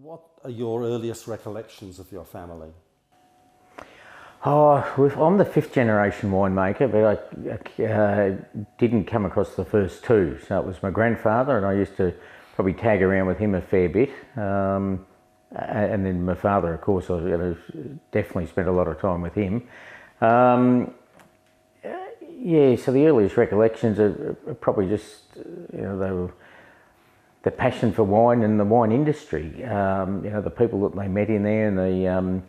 What are your earliest recollections of your family? Oh, I'm the fifth generation winemaker, but I didn't come across the first two. So it was my grandfather, and I used to probably tag around with him a fair bit. And then my father, of course, I definitely spent a lot of time with him. Um, yeah, so the earliest recollections are probably just, they were the passion for wine and the wine industry. The people that they met in there, and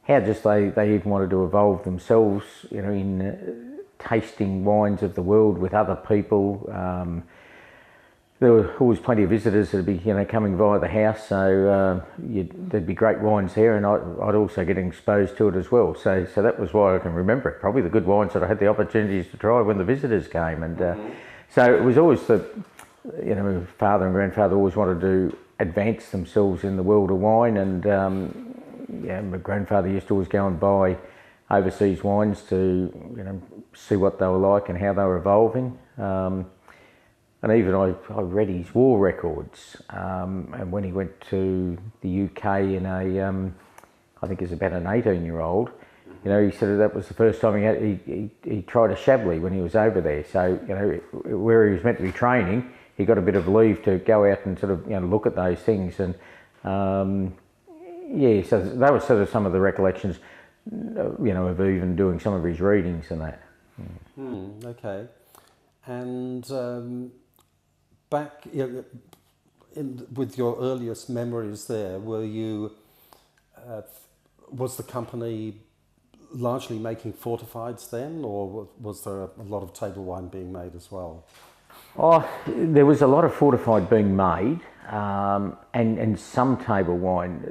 how just they even wanted to evolve themselves, in tasting wines of the world with other people. There were always plenty of visitors that'd be, coming via the house, so there'd be great wines there, and I'd also get exposed to it as well. So that was why I can remember it. Probably the good wines that I had the opportunities to try when the visitors came, and so it was always father and grandfather always wanted to advance themselves in the world of wine, and my grandfather used to always go and buy overseas wines to see what they were like and how they were evolving. And even I read his war records, and when he went to the UK in I think he was about an 18-year-old, he said that was the first time he tried a Chablis when he was over there. So, where he was meant to be training, he got a bit of leave to go out and sort of, look at those things. And, so that was sort of some of the recollections, of even doing some of his readings and that. Okay. And back with your earliest memories there, was the company largely making fortifieds then, or was there a lot of table wine being made as well? Oh, there was a lot of fortified being made, and some table wine.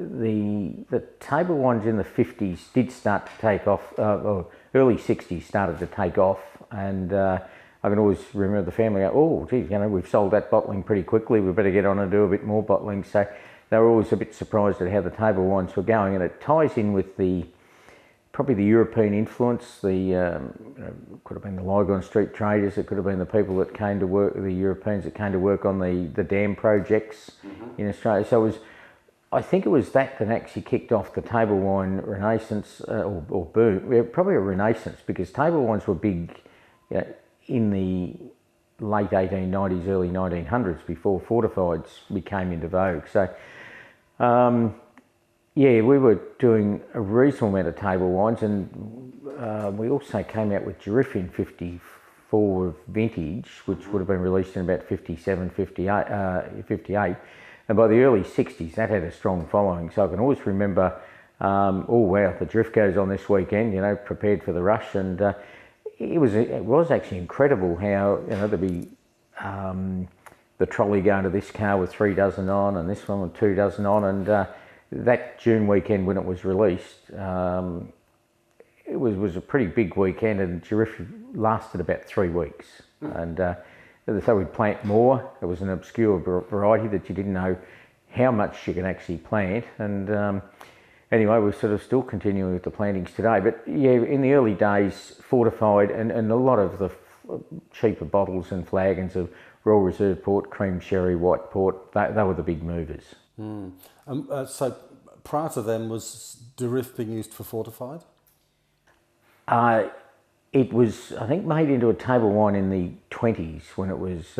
The table wines in the 50s did start to take off, or early 60s started to take off, and I can always remember the family go, oh, geez, we've sold that bottling pretty quickly, we better get on and do a bit more bottling. So they were always a bit surprised at how the table wines were going, and it ties in with probably the European influence. Could have been the Lygon Street traders, it could have been the people that came to work, the Europeans that came to work on the dam projects in Australia. So I think it was that actually kicked off the table wine renaissance, or boom. Yeah, probably a renaissance, because table wines were big in the late 1890s, early 1900s, before fortifieds became into vogue. So we were doing a reasonable amount of table wines, and we also came out with Giriffe in 54 vintage, which would have been released in about 57, 58. And by the early 60s, that had a strong following. So I can always remember, oh wow, the Giriffe goes on this weekend, prepared for the rush. And it was actually incredible how, there'd be the trolley going to this car with 3 dozen on, and this one with 2 dozen on, and that June weekend when it was released, it was a pretty big weekend, and Giriffe lasted about 3 weeks. And so we'd plant more. It was an obscure variety that you didn't know how much you can actually plant. And anyway, we're sort of still continuing with the plantings today. But yeah, in the early days, fortified, and a lot of the cheaper bottles and flagons of Royal Reserve Port, Cream Sherry, White Port, they were the big movers. So prior to them, was Giriffe being used for fortified? It was, I think, made into a table wine in the 20s when it was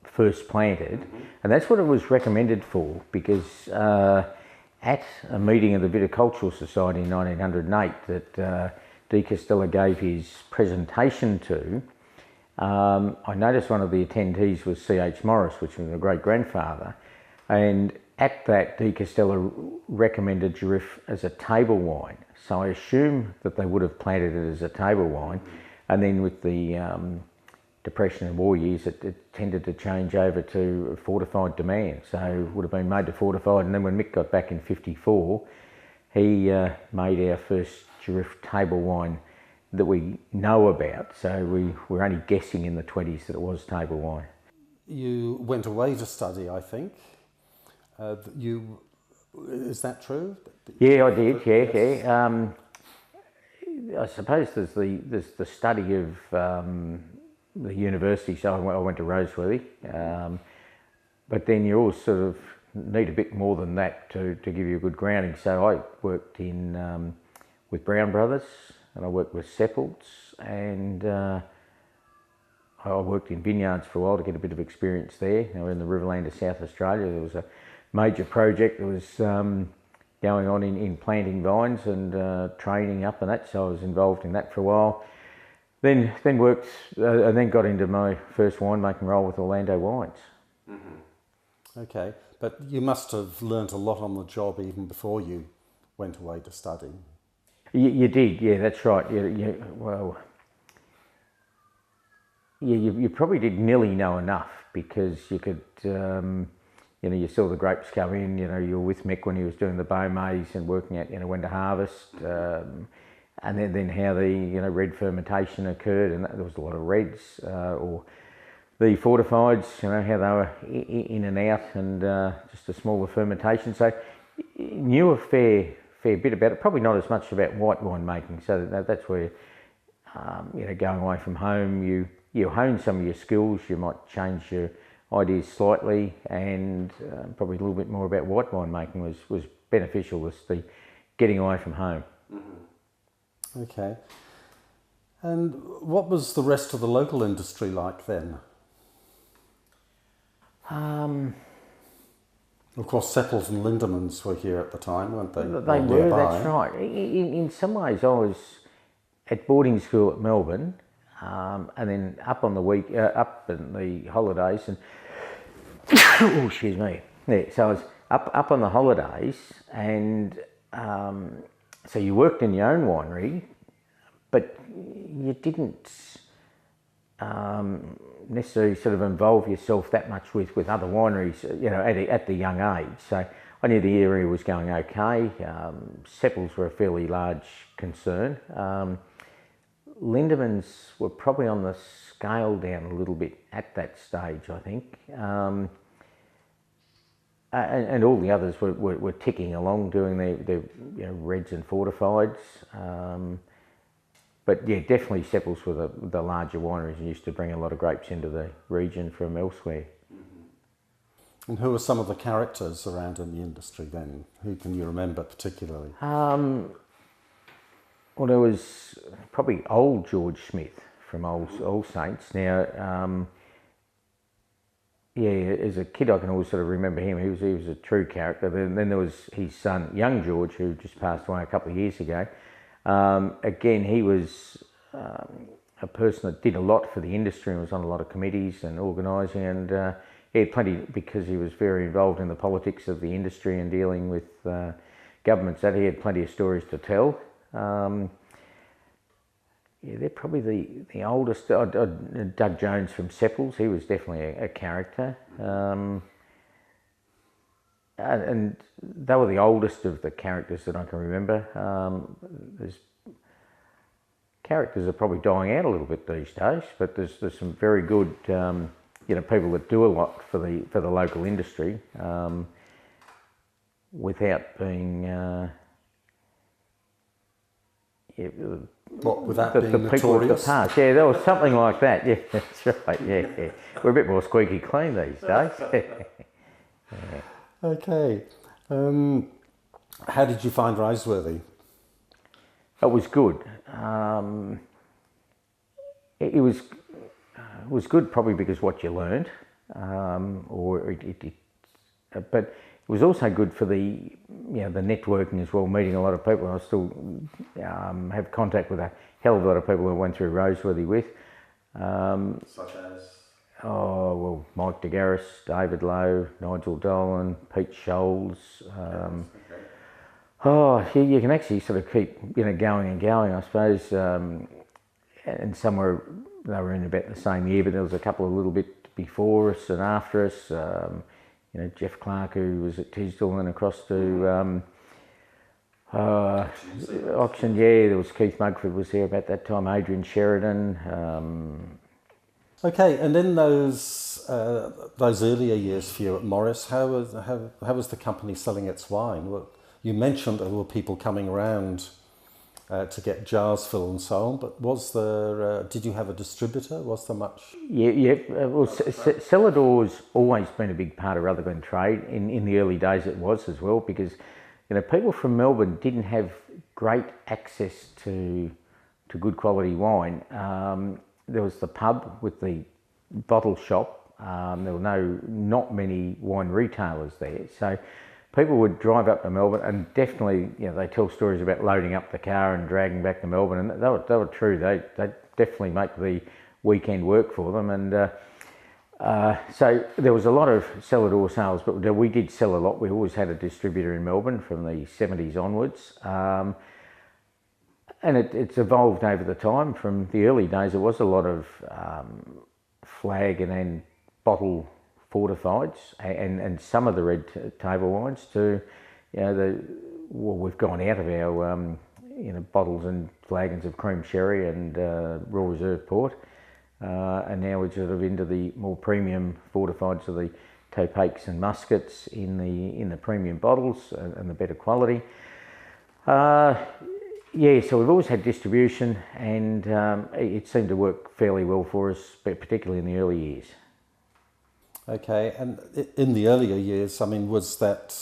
first planted. And that's what it was recommended for, because at a meeting of the Viticultural Society in 1908 that De Castella gave his presentation to, I noticed one of the attendees was C.H. Morris, which was my great-grandfather, and at that, De Castella recommended Giriffe as a table wine. So I assume that they would have planted it as a table wine, and then with the Depression and war years, it tended to change over to fortified demand. So it would have been made to fortified, and then when Mick got back in 54, he made our first Giriffe table wine that we know about. So we were only guessing in the 20s that it was table wine. You went away to study, I think. Is that true? Yeah, I did. Yeah. I suppose there's the study of the university. So I went to Roseworthy, but then you're all sort of need a bit more than that to give you a good grounding. So I worked in with Brown Brothers, and I worked with Seppelts, and I worked in vineyards for a while to get a bit of experience there. Now, in the Riverland of South Australia, there was a major project that was going on in planting vines and training up and that, so I was involved in that for a while. Then worked and then got into my first winemaking role with Orlando Wines. Okay, but you must have learnt a lot on the job even before you went away to study. You did, yeah, that's right. You probably did nearly know enough, because you could, you saw the grapes come in. You were with Mick when he was doing the bow maze and working out, when to harvest, and then how the red fermentation occurred, and there was a lot of reds or the fortifieds, how they were in and out, and just a smaller fermentation. So knew a fair bit about it. Probably not as much about white wine making. So that's where going away from home, you hone some of your skills. You might change your ideas slightly, and probably a little bit more about white wine making was beneficial. Was the getting away from home. Okay. And what was the rest of the local industry like then? Of course, Seppels and Lindemans were here at the time, weren't they? They were, that's right. In some ways, I was at boarding school at Melbourne, and then up on the up in the holidays, and oh, excuse me. Yeah, so I was up on the holidays, and so you worked in your own winery, but you didn't necessarily sort of involve yourself that much with other wineries, at the young age. So I knew the area was going okay. Seppels were a fairly large concern. Lindemans were probably on the scale down a little bit at that stage, I think. And all the others were ticking along, doing their reds and fortifieds. But yeah, definitely Seppels were the larger wineries and used to bring a lot of grapes into the region from elsewhere. And who were some of the characters around in the industry then? Who can you remember particularly? Well, there was probably old George Smith from All Saints. Now, as a kid I can always sort of remember him. He was a true character. Then there was his son, young George, who just passed away a couple of years ago. Again, he was a person that did a lot for the industry and was on a lot of committees and organising, and he had plenty, because he was very involved in the politics of the industry and dealing with governments, that he had plenty of stories to tell. They're probably the oldest. Doug Jones from Seppels, he was definitely a character. And they were the oldest of the characters that I can remember. There's characters are probably dying out a little bit these days, but there's some very good people that do a lot for the local industry without being without the being people of the notorious? past. Yeah, there was something like that. Yeah, that's right. Yeah. We're a bit more squeaky clean these days. Yeah. Okay. How did you find Riseworthy? It was good. It was good probably because what you learned, but it was also good for the the networking as well, meeting a lot of people. I still have contact with a hell of a lot of people who I went through Roseworthy with. Such as? Oh, well, Mike DeGarris, David Lowe, Nigel Dolan, Pete Scholes. You can actually sort of keep going and going, I suppose. And some they were in about the same year, but there was a couple a little bit before us and after us. Jeff Clark, who was at Tisdall, and across to Auction. Yeah, there was Keith Mugford was there about that time. Adrian Sheridan. Okay, and in those earlier years for you at Morris, how was the company selling its wine? Well, you mentioned there were people coming around to get jars filled and so on. But was there? Did you have a distributor? Was there much? Yeah. Well, cellar doors always been a big part of Rutherglen trade. In the early days, it was as well, because people from Melbourne didn't have great access to good quality wine. There was the pub with the bottle shop. There were not many wine retailers there, so people would drive up to Melbourne, and definitely, they tell stories about loading up the car and dragging back to Melbourne, and they were true. They definitely make the weekend work for them, and so there was a lot of cellar door sales, but we did sell a lot. We always had a distributor in Melbourne from the 70s onwards, and it's evolved over the time. From the early days, there was a lot of flag and then bottle fortifieds, and some of the red table wines to, we've gone out of our bottles and flagons of cream sherry and Royal Reserve port, and now we're sort of into the more premium fortifieds of the Topakes and Muskets in the premium bottles and the better quality. So we've always had distribution, and it seemed to work fairly well for us, particularly in the early years. Okay, and in the earlier years, I mean, was that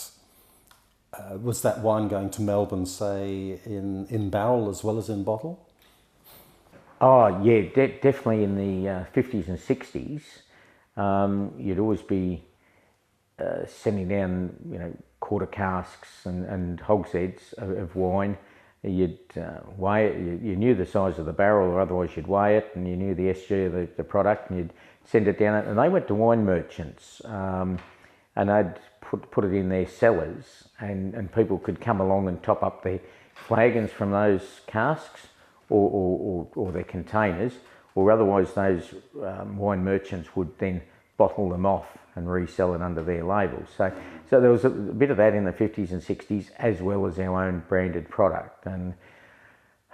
wine going to Melbourne, say, in barrel as well as in bottle? Oh yeah, definitely in the 50s and 60s. You'd always be sending down, quarter casks and hogsheads of wine. You'd weigh it. You knew the size of the barrel, or otherwise you'd weigh it, and you knew the SG of the product, and you'd send it down. And they went to wine merchants, and they'd put it in their cellars, and people could come along and top up their flagons from those casks or their containers, or otherwise those wine merchants would then bottle them off and resell it under their label. So there was a bit of that in the 50s and 60s, as well as our own branded product, and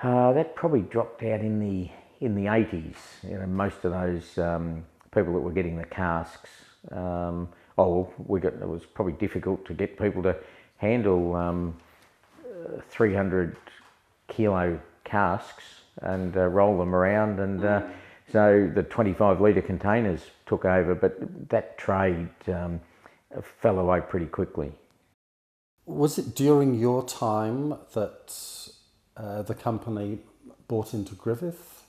that probably dropped out in the 80s. Most of those people that were getting the casks, it was probably difficult to get people to handle 300 kilo casks and roll them around, and so the 25 litre containers took over, but that trade fell away pretty quickly. Was it during your time that the company bought into Griffith?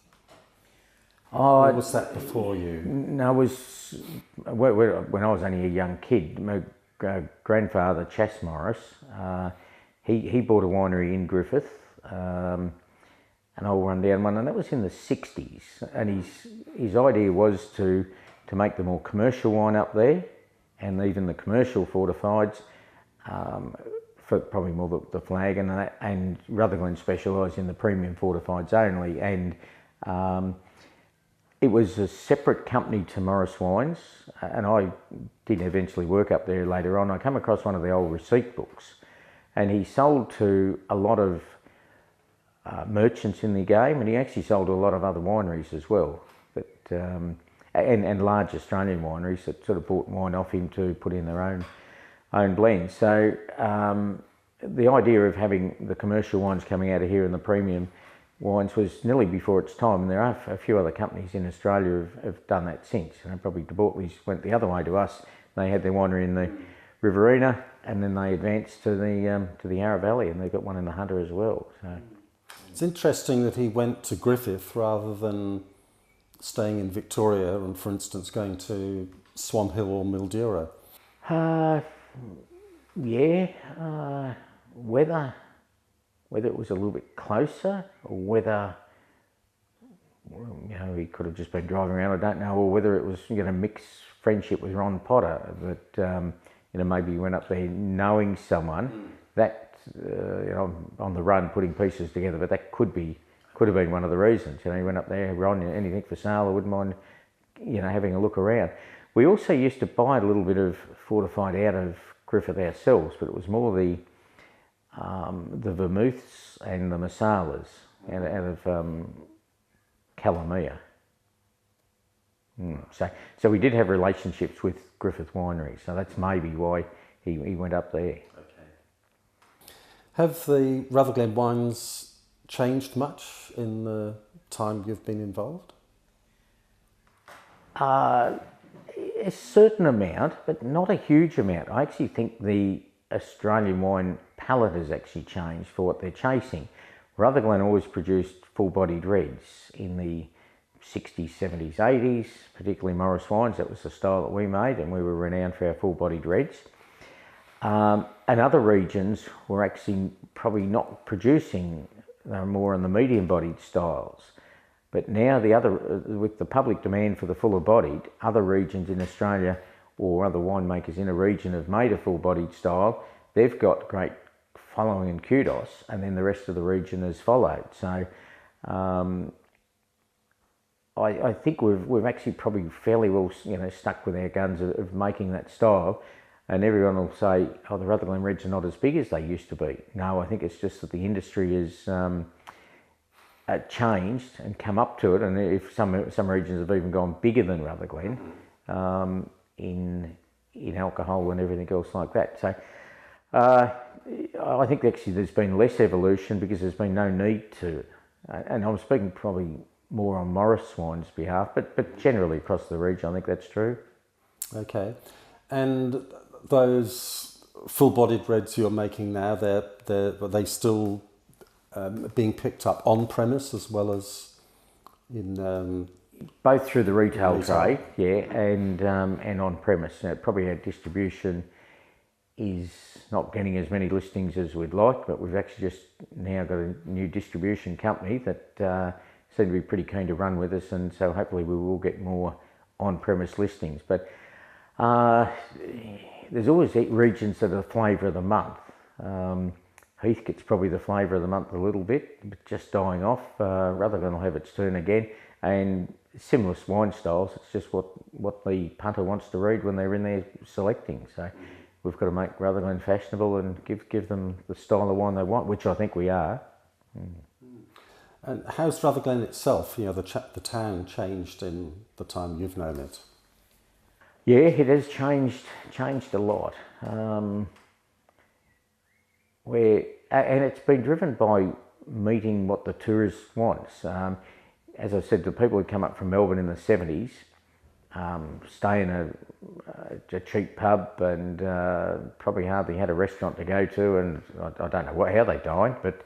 Or was that before you? No, it was when I was only a young kid. My grandfather, Chas Morris, he bought a winery in Griffith, an old run-down one, and that was in the 60s. And his idea was to make the more commercial wine up there, and even the commercial fortifieds, for probably more the flag and that. And Rutherglen specialised in the premium fortifieds only, and it was a separate company to Morris Wines, and I did eventually work up there later on. I came across one of the old receipt books, and he sold to a lot of merchants in the game, and he actually sold to a lot of other wineries as well, but and large Australian wineries that sort of bought wine off him to put in their own blends. So the idea of having the commercial wines coming out of here and the premium wines was nearly before its time, and there are a few other companies in Australia have done that since. Probably De Bortleys went the other way to us. They had their winery in the Riverina, and then they advanced to the Yarra Valley, and they've got one in the Hunter as well. So it's interesting that he went to Griffith rather than staying in Victoria and, for instance, going to Swan Hill or Mildura. Whether it was a little bit closer, or whether he could have just been driving around, I don't know, or whether it was mixed friendship with Ron Potter, that maybe he went up there knowing someone that on the run putting pieces together, but that could have been one of the reasons. He went up there, Ron, anything for sale, I wouldn't mind having a look around. We also used to buy a little bit of fortified out of Griffith ourselves, but it was more the vermouths and the masalas out of Calamia. So we did have relationships with Griffith Winery, so that's maybe why he went up there. Okay. Have the Rutherglen wines changed much in the time you've been involved? A certain amount, but not a huge amount. I actually think the Australian wine palate has actually changed for what they're chasing. Rutherglen always produced full-bodied reds in the 60s, 70s, 80s, particularly Morris wines. That was the style that we made, and we were renowned for our full-bodied reds. And other regions were actually probably not producing, they were more on the medium-bodied styles. But now with the public demand for the fuller bodied, other regions in Australia or other winemakers in a region have made a full bodied style. They've got great following and kudos, and then the rest of the region has followed. So I think we've actually probably fairly well stuck with our guns of making that style. And everyone will say, oh, the Rutherglen Reds are not as big as they used to be. No, I think it's just that the industry is changed and come up to it, and if some regions have even gone bigger than Rutherglen in alcohol and everything else like that. So I think actually there's been less evolution because there's been no need to, and I'm speaking probably more on Morris Wine's behalf, but generally across the region I think that's true. Okay, and those full-bodied reds you're making now, are they still being picked up on premise as well as in both through the retail trade, yeah, and on premise. Probably our distribution is not getting as many listings as we'd like, but we've actually just now got a new distribution company that seem to be pretty keen to run with us, and so hopefully we will get more on-premise listings. But there's always regions that are the flavour of the month. Heathcote's probably the flavour of the month a little bit, but just dying off. Rutherglen will have its turn again, and similar wine styles. It's just what the punter wants to read when they're in there selecting. So we've got to make Rutherglen fashionable and give them the style of wine they want, which I think we are. And how's Rutherglen itself? The town changed in the time you've known it. Yeah, it has changed a lot. And it's been driven by meeting what the tourist wants. As I said, the people who come up from Melbourne in the 70s stay in a cheap pub and probably hardly had a restaurant to go to, and I don't know how they dined, but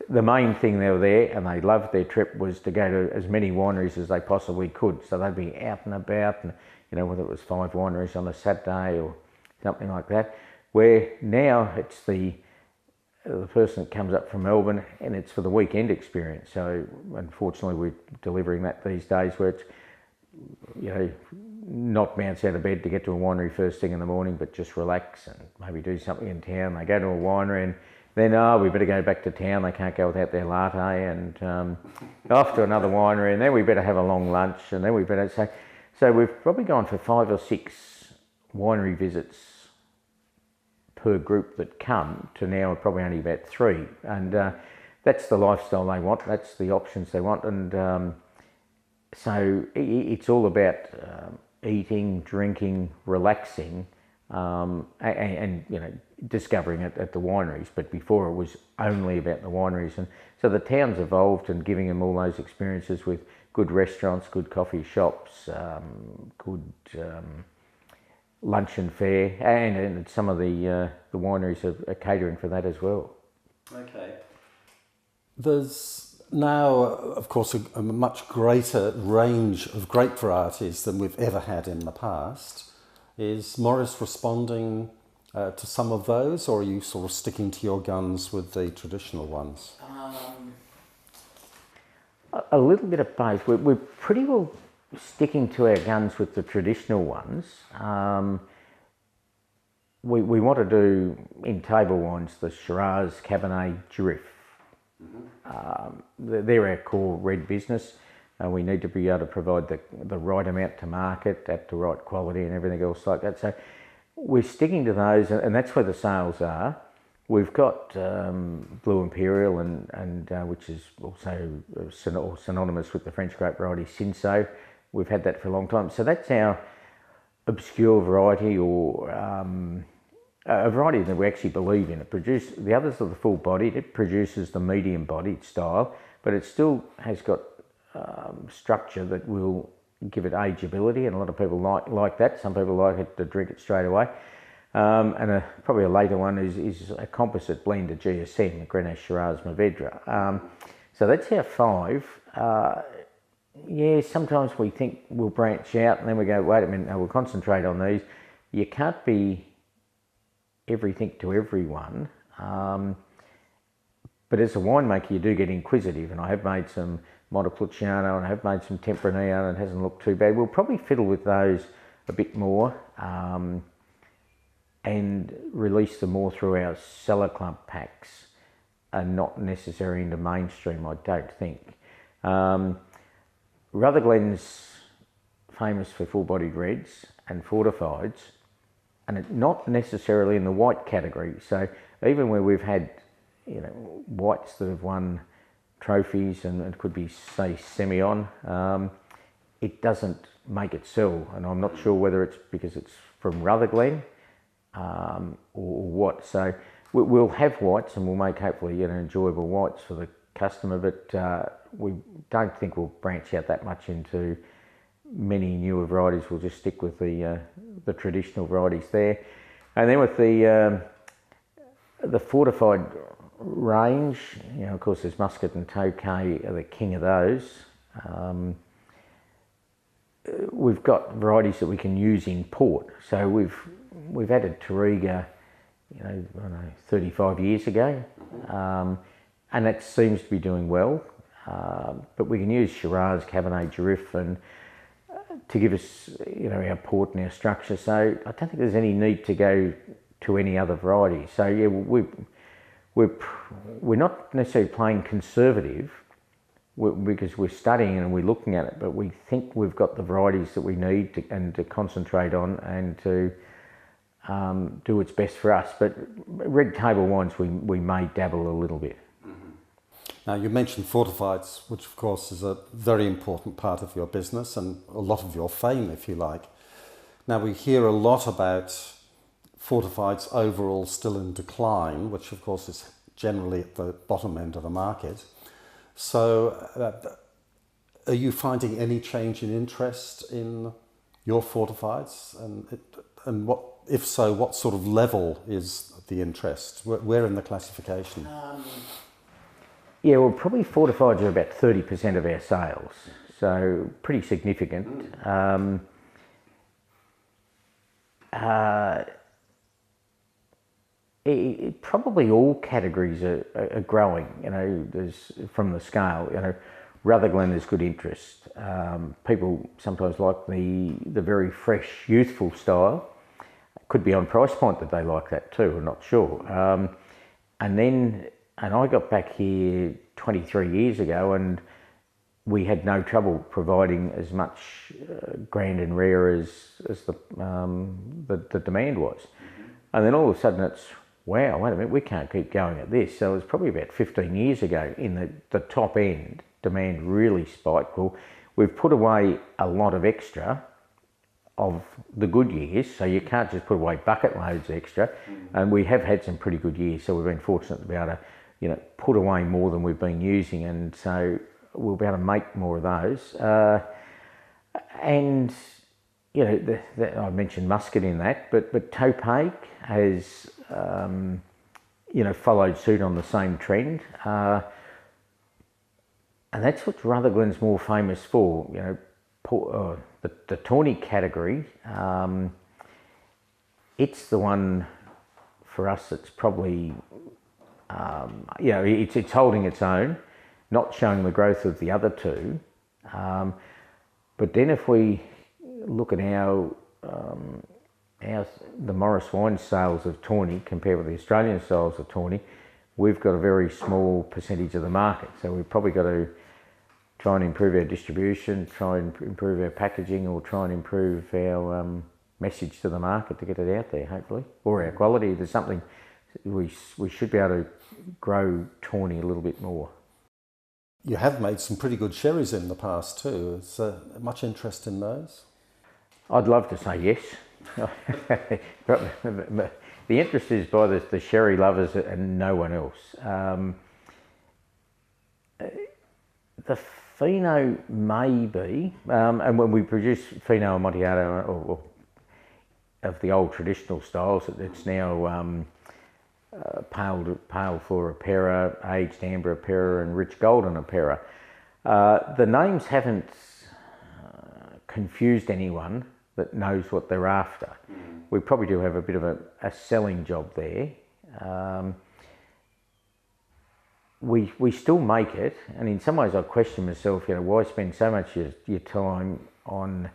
the main thing they were there and they loved their trip was to go to as many wineries as they possibly could. So they'd be out and about, and whether it was 5 wineries on a Saturday or something like that. Where now it's the person that comes up from Melbourne and it's for the weekend experience. So unfortunately we're delivering that these days, where it's not bounce out of bed to get to a winery first thing in the morning, but just relax and maybe do something in town. They go to a winery and then we better go back to town. They can't go without their latte, and off to another winery, and then we better have a long lunch, and then we better so we've probably gone for 5 or 6 winery visits per group that come to now probably only about 3, and that's the lifestyle they want, that's the options they want, and so it's all about eating, drinking, relaxing, and discovering it at the wineries. But before it was only about the wineries, and so the town's evolved and giving them all those experiences with good restaurants, good coffee shops, good lunch and fare, and some of the wineries are catering for that as well. Okay. There's now, of course, a much greater range of grape varieties than we've ever had in the past. Is Morris responding to some of those, or are you sort of sticking to your guns with the traditional ones? A little bit of both. We're pretty well sticking to our guns with the traditional ones. We want to do in table wines the Shiraz, Cabernet, Durif. They're our core red business. We need to be able to provide the right amount to market at the right quality and everything else like that. So we're sticking to those, and that's where the sales are. We've got Blue Imperial, and which is also synonymous with the French grape variety Cinsault. We've had that for a long time. So that's our obscure variety, or a variety that we actually believe in. The others are the full-bodied. It produces the medium-bodied style, but it still has got structure that will give it ageability, and a lot of people like that. Some people like it to drink it straight away. And probably a later one is a composite blend of GSM, Grenache, Shiraz, Mourvedre. So that's our 5. Yeah, sometimes we think we'll branch out and then we go, wait a minute, no, we'll concentrate on these. You can't be everything to everyone. But as a winemaker, you do get inquisitive, and I have made some Montepulciano and I have made some Tempranillo, and it hasn't looked too bad. We'll probably fiddle with those a bit more and release them more through our cellar club packs, and not necessarily into mainstream, I don't think. Rutherglen's famous for full-bodied reds and fortifieds, and not necessarily in the white category. So even where we've had, you know, whites that have won trophies and it could be, say, Semillon, it doesn't make it sell, and I'm not sure whether it's because it's from Rutherglen or what. So we'll have whites, and we'll make hopefully, you know, enjoyable whites for the customer, but we don't think we'll branch out that much into many newer varieties. We'll just stick with the traditional varieties there. And then with the fortified range, you know, of course there's Muscat and Tokay are the king of those. We've got varieties that we can use in port. So we've added Touriga, you know, I don't know, 35 years ago, and that seems to be doing well. But we can use Shiraz, Cabernet, Durif, and to give us, you know, our port and our structure. So I don't think there's any need to go to any other variety. So yeah, we're not necessarily playing conservative because we're studying and we're looking at it, but we think we've got the varieties that we need to concentrate on and to do what's best for us. But red table wines, we may dabble a little bit. Now, you mentioned fortifieds, which of course is a very important part of your business and a lot of your fame, if you like. Now, we hear a lot about fortifieds overall still in decline, which of course is generally at the bottom end of the market. So are you finding any change in interest in your fortifieds? And what, if so, what sort of level is the interest? Where in the classification? Yeah, well, probably fortifieds are about 30% of our sales, so pretty significant. Probably all categories are growing, you know, there's from the scale, you know, Rutherglen has good interest. People sometimes like the very fresh, youthful style. Could be on price point that they like that too, I'm not sure. And I got back here 23 years ago, and we had no trouble providing as much grand and rare as the demand was. And then all of a sudden it's, wow, wait a minute, we can't keep going at this. So it was probably about 15 years ago in the top end, demand really spiked. Well, we've put away a lot of extra of the good years, so you can't just put away bucket loads extra. And we have had some pretty good years, so we've been fortunate to be able to, you know, put away more than we've been using, and so we'll be able to make more of those. And you know, I mentioned Muscat in that, but Topaz has you know, followed suit on the same trend, and that's what Rutherglen's more famous for. You know, the tawny category. It's the one for us that's probably you know, it's holding its own, not showing the growth of the other two. But then if we look at the Morris Wine sales of tawny compared with the Australian sales of tawny, we've got a very small percentage of the market. So we've probably got to try and improve our distribution, try and improve our packaging, or try and improve our message to the market to get it out there, hopefully, or our quality. There's something we should be able to grow tawny a little bit more. You have made some pretty good sherries in the past too. Is there much interest in those? I'd love to say yes. the interest is by the sherry lovers and no one else. The Fino maybe, and when we produce Fino Amontillado or of the old traditional styles, it's now pale Flora Pera, aged Amber Pera, and rich Golden Pera. The names haven't confused anyone that knows what they're after. We probably do have a bit of a selling job there. We still make it, and in some ways I question myself, why spend so much of your time on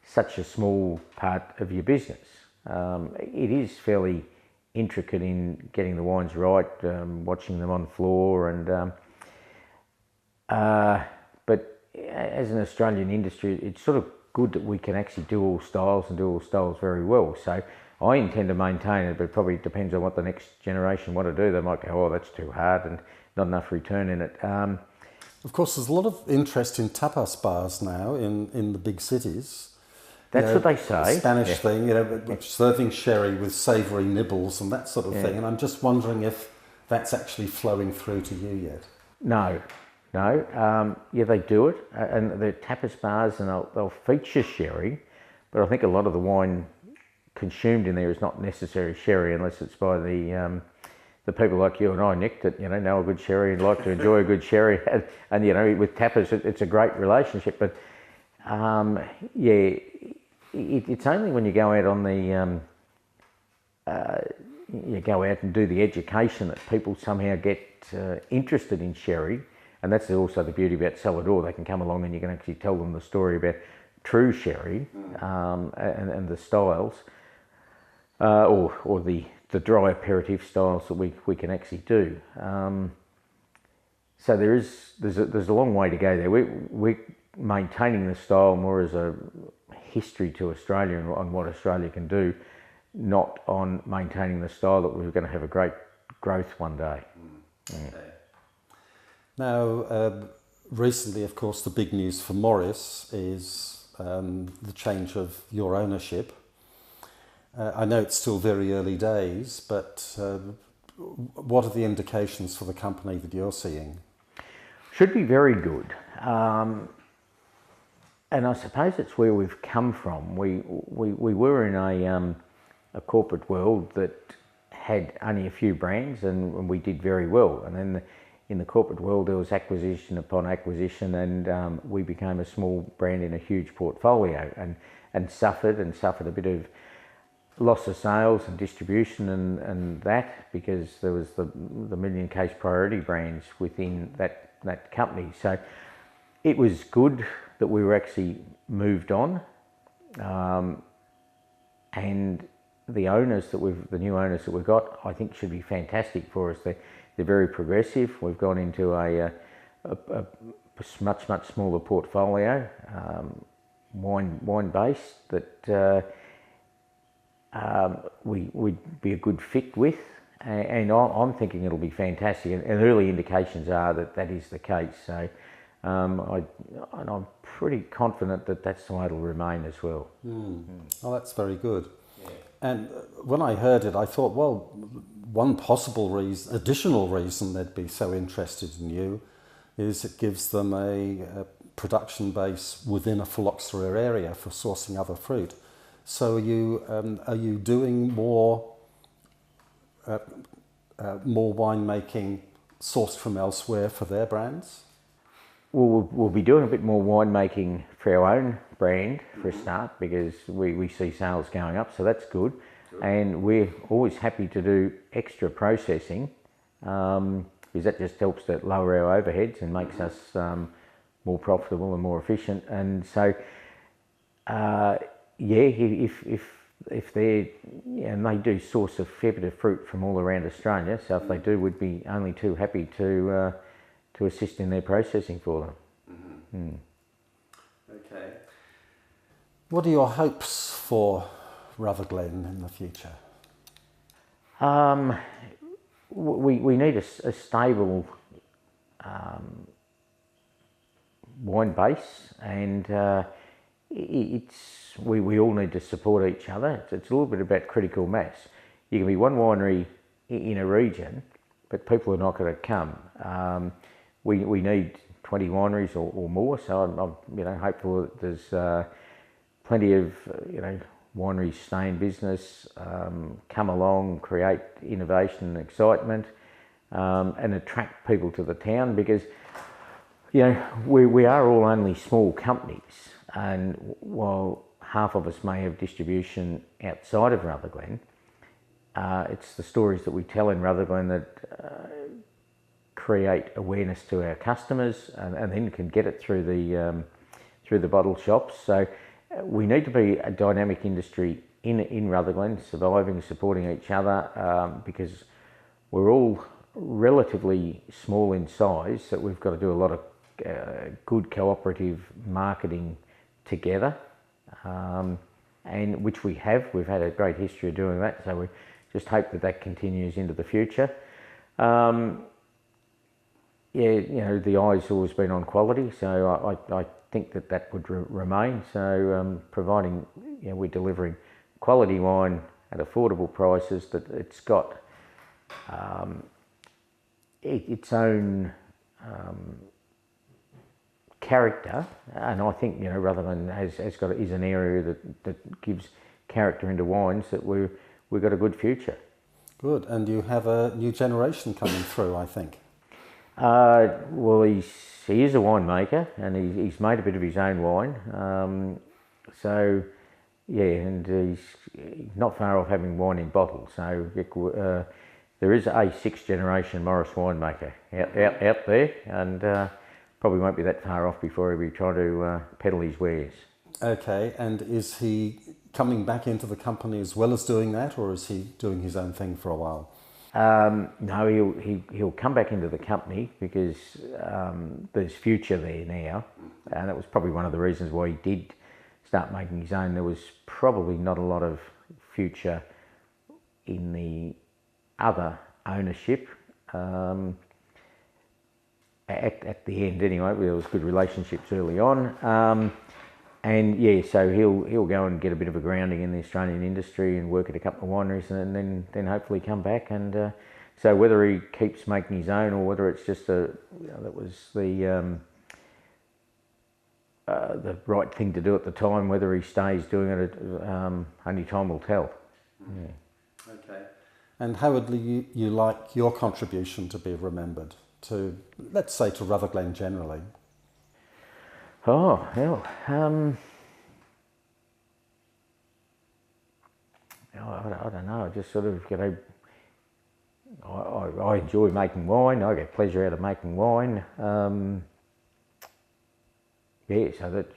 such a small part of your business? It is fairly intricate in getting the wines right, watching them on floor, and but as an Australian industry, it's sort of good that we can actually do all styles and do all styles very well. So I intend to maintain it, but it probably depends on what the next generation want to do. They might go, oh, that's too hard and not enough return in it. Of course, there's a lot of interest in tapas bars now in the big cities. That's what they say. Spanish thing, serving sherry with savoury nibbles and that sort of thing. And I'm just wondering if that's actually flowing through to you yet. No. They do it, and the tapas bars, and they'll feature sherry, but I think a lot of the wine consumed in there is not necessarily sherry unless it's by the people like you and I, Nick, that know a good sherry and like to enjoy a good sherry, and with tapas it's a great relationship. But it's only when you go out on the you go out and do the education that people somehow get interested in sherry. And that's also the beauty about Salador. They can come along and you can actually tell them the story about true sherry and the styles, or the dry aperitif styles that we can actually do. So there's a long way to go there. We're maintaining the style more as a history to Australia and on what Australia can do, not on maintaining the style that we're going to have a great growth one day. Okay. Now, recently, of course, the big news for Morris is the change of your ownership. I know it's still very early days, but what are the indications for the company that you're seeing? Should be very good. And I suppose it's where we've come from. We were in a corporate world that had only a few brands, and we did very well. And then in the corporate world, there was acquisition upon acquisition, and we became a small brand in a huge portfolio, and suffered a bit of loss of sales and distribution and that, because there was the million case priority brands within that company. So it was good that we were actually moved on, and the new owners that we've got, I think, should be fantastic for us. They're very progressive. We've gone into a much smaller portfolio, wine based, that we'd be a good fit with, and I'm thinking it'll be fantastic. And early indications are that is the case. So I'm pretty confident that that's the way it'll remain as well. Oh, that's very good. Yeah. And when I heard it, I thought, well, one possible additional reason they'd be so interested in you is it gives them a production base within a phylloxera area for sourcing other fruit. So are you doing more winemaking sourced from elsewhere for their brands? We'll be doing a bit more winemaking for our own brand for a start, because we see sales going up, so that's good. And we're always happy to do extra processing, because that just helps to lower our overheads and makes us more profitable and more efficient. And so, if they're, and they do source a fair bit of fruit from all around Australia, so if they do, we'd be only too happy to assist in their processing for them. Okay. What are your hopes for Rutherglen in the future? We need a stable wine base, and we all need to support each other. It's a little bit about critical mass. you can be one winery in a region, but people are not going to come. We need 20 wineries or more, so I'm hopeful that there's plenty of wineries stay in business, come along, create innovation and excitement, and attract people to the town, because we are all only small companies, and while half of us may have distribution outside of Rutherglen, it's the stories that we tell in Rutherglen that create awareness to our customers, and then can get it through the bottle shops. So we need to be a dynamic industry in Rutherglen, surviving, supporting each other, because we're all relatively small in size, so we've got to do a lot of good cooperative marketing together, and which we've had a great history of doing that, so we just hope that continues into the future. The eye's always been on quality, so I think that would remain. So providing we're delivering quality wine at affordable prices, that it's got its own character, and I think Rutherglen is an area that gives character into wines, that we've got a good future. Good, and you have a new generation coming through, I think. Well, he is a winemaker, and he's made a bit of his own wine. So yeah, and he's not far off having wine in bottles. So there is a sixth generation Morris winemaker out there, and probably won't be that far off before he'll be trying to peddle his wares. Okay, and is he coming back into the company as well as doing that, or is he doing his own thing for a while? No, he'll come back into the company, because there's future there now, and that was probably one of the reasons why he did start making his own. There was probably not a lot of future in the other ownership. At the end, anyway, there was good relationships early on, and yeah, so he'll go and get a bit of a grounding in the Australian industry and work at a couple of wineries, and then hopefully come back. And so whether he keeps making his own, or whether it's just that was the right thing to do at the time, whether he stays doing it, only time will tell. Yeah. Okay. And how would you like your contribution to be remembered to, let's say, to Rutherglen generally? Oh, hell. I don't know. I just sort of, I enjoy making wine. I get pleasure out of making wine. Yeah, so that,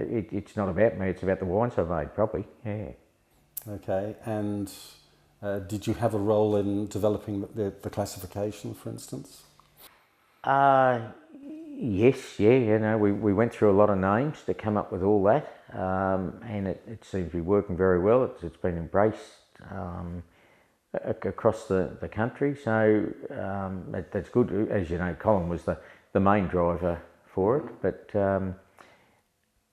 it's not about me, it's about the wines I've made, probably. Yeah. Okay, and did you have a role in developing the classification, for instance? Yes, yeah, we went through a lot of names to come up with all that, and it seems to be working very well. It's been embraced across the country, so that's good. As you know, Colin was the main driver for it, but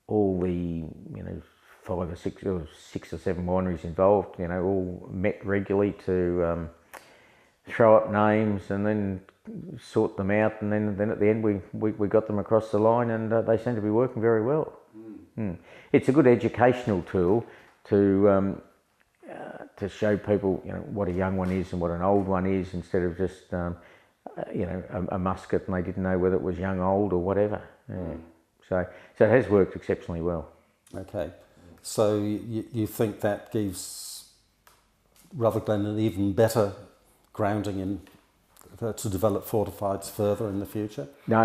all the 5 or 6 or 6 or 7 wineries involved, all met regularly to throw up names and then sort them out, and then at the end we got them across the line, and they seem to be working very well. It's a good educational tool to show people what a young one is and what an old one is, instead of just a muscat and they didn't know whether it was young, old, or whatever. Yeah. So it has worked exceptionally well. Okay, so you think that gives Rutherglen an even better grounding in to develop fortifieds further in the future? No,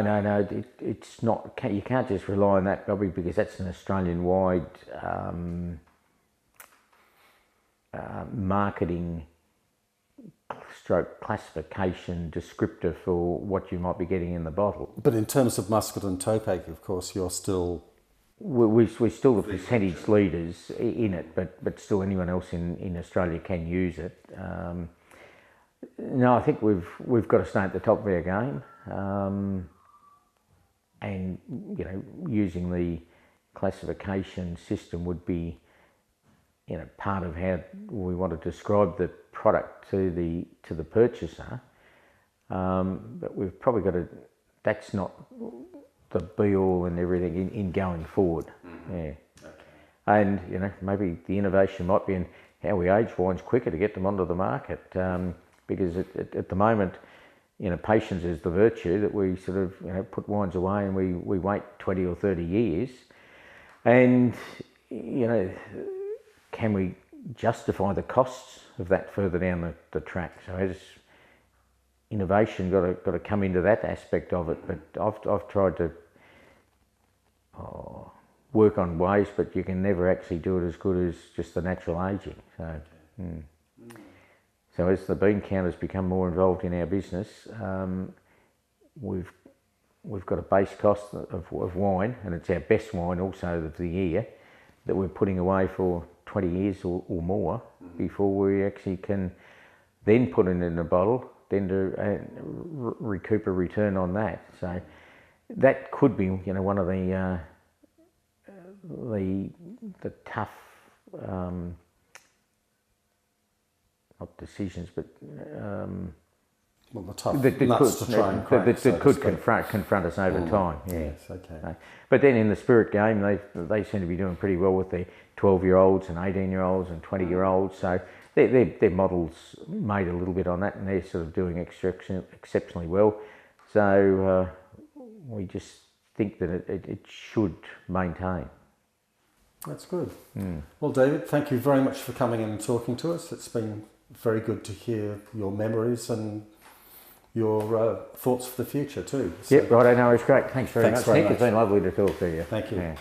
it's not. You can't just rely on that, Bobby, because that's an Australian-wide marketing stroke classification descriptor for what you might be getting in the bottle. But in terms of muscat and topaz, of course, you're still... We're still the percentage leaders in it, but still anyone else in Australia can use it. No, I think we've got to stay at the top of our game, and using the classification system would be part of how we want to describe the product to the purchaser, but we've probably got to. That's not the be all and everything in going forward. Mm-hmm. Yeah. Okay. And maybe the innovation might be in how we age wines quicker to get them onto the market, because at the moment, patience is the virtue, that we sort of put wines away and we wait 20 or 30 years, and can we justify the costs of that further down the track? So has innovation got to come into that aspect of it? But I've tried to work on ways, but you can never actually do it as good as just the natural aging. So, so as the bean counters become more involved in our business, we've got a base cost of wine, and it's our best wine also of the year, that we're putting away for 20 years or more before we actually can then put it in a bottle, then to recoup a return on that. So that could be one of the tough, not decisions, but the tough nuts to try and crack, that could confront us over time. Yeah. Yes, okay. But then in the spirit game, they seem to be doing pretty well with their 12-year-olds and 18-year-olds and 20-year-olds. So their models made a little bit on that, and they're sort of doing exceptionally well. So we just think that it should maintain. That's good. Well, David, thank you very much for coming in and talking to us. It's been very good to hear your memories and your thoughts for the future too. So, yep, right, I know, it's great. Thanks very much, Nick. It's been lovely to talk to you. Thank you. Yeah.